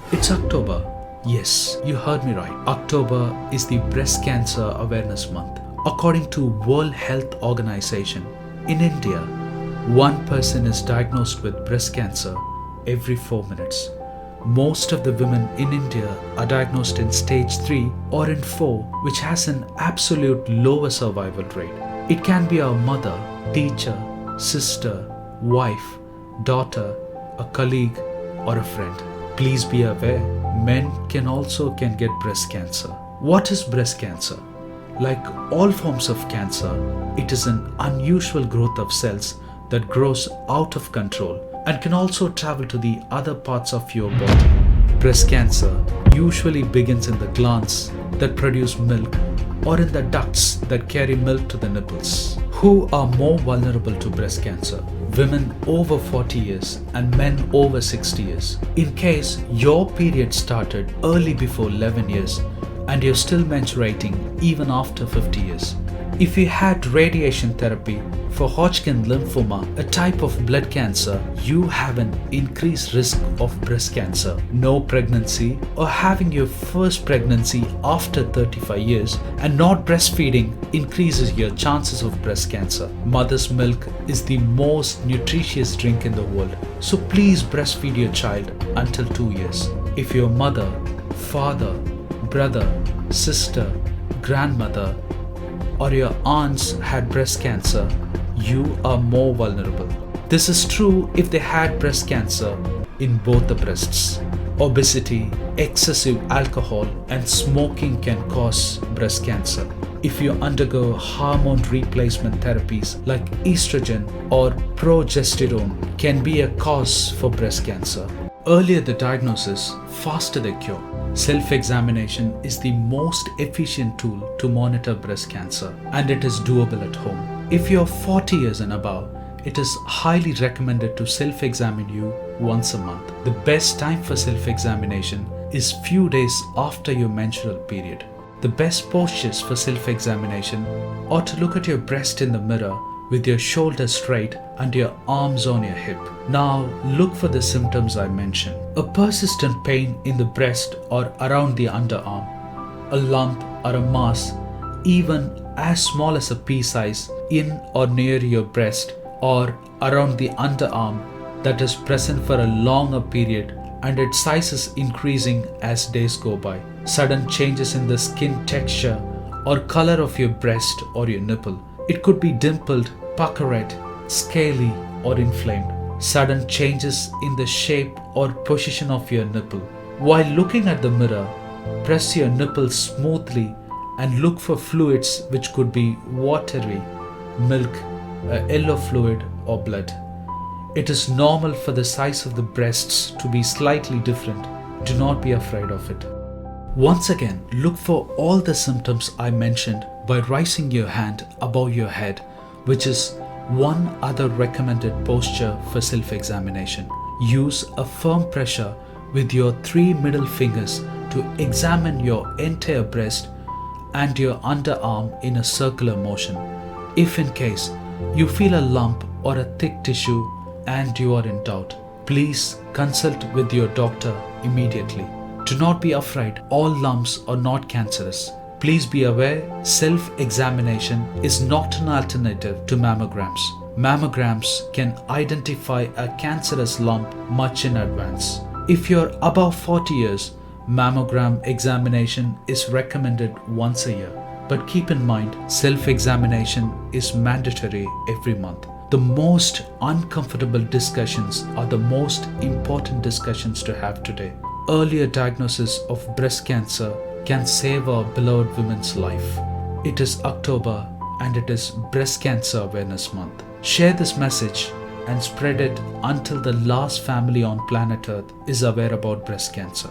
It's October. Yes, you heard me right. October is the Breast Cancer Awareness Month. According to World Health Organization, in India, one person is diagnosed with breast cancer every 4 minutes. Most of the women in India are diagnosed in stage 3 or in 4, which has an absolute lower survival rate. It can be our mother, teacher, sister, wife, daughter, a colleague, or a friend. Please be aware, men can get breast cancer. What is breast cancer? Like all forms of cancer, it is an unusual growth of cells that grows out of control and can also travel to the other parts of your body. Breast cancer usually begins in the glands that produce milk or in the ducts that carry milk to the nipples. Who are more vulnerable to breast cancer? Women over 40 years and men over 60 years. In case your period started early before 11 years and you're still menstruating even after 50 years. If you had radiation therapy for Hodgkin lymphoma, a type of blood cancer, you have an increased risk of breast cancer. No pregnancy or having your first pregnancy after 35 years and not breastfeeding increases your chances of breast cancer. Mother's milk is the most nutritious drink in the world, so please breastfeed your child until 2 years. If your mother, father, brother, sister, grandmother, or your aunts had breast cancer, you are more vulnerable. This is true if they had breast cancer in both the breasts. Obesity, excessive alcohol, and smoking can cause breast cancer. If you undergo hormone replacement therapies like estrogen or progesterone can be a cause for breast cancer. Earlier the diagnosis, faster the cure. Self-examination is the most efficient tool to monitor breast cancer, and it is doable at home. If you're 40 years and above, it is highly recommended to self-examine you once a month. The best time for self-examination is few days after your menstrual period. The best postures for self-examination are to look at your breast in the mirror with your shoulders straight and your arms on your hip. Now look for the symptoms I mentioned. A persistent pain in the breast or around the underarm, a lump or a mass, even as small as a pea size in or near your breast or around the underarm that is present for a longer period and its size is increasing as days go by. Sudden changes in the skin texture or color of your breast or your nipple. It could be dimpled, puckered, scaly, or inflamed. Sudden changes in the shape or position of your nipple. While looking at the mirror, press your nipple smoothly and look for fluids which could be watery, milk, a yellow fluid, or blood. It is normal for the size of the breasts to be slightly different. Do not be afraid of it. Once again, look for all the symptoms I mentioned by raising your hand above your head, which is one other recommended posture for self-examination. Use a firm pressure with your 3 middle fingers to examine your entire breast and your underarm in a circular motion. If in case you feel a lump or a thick tissue and you are in doubt, please consult with your doctor immediately. Do not be afraid, all lumps are not cancerous. Please be aware, self-examination is not an alternative to mammograms. Mammograms can identify a cancerous lump much in advance. If you're above 40 years, mammogram examination is recommended once a year. But keep in mind, self-examination is mandatory every month. The most uncomfortable discussions are the most important discussions to have today. Earlier diagnosis of breast cancer can save our beloved women's life. It is October and it is Breast Cancer Awareness Month. Share this message and spread it until the last family on planet Earth is aware about breast cancer.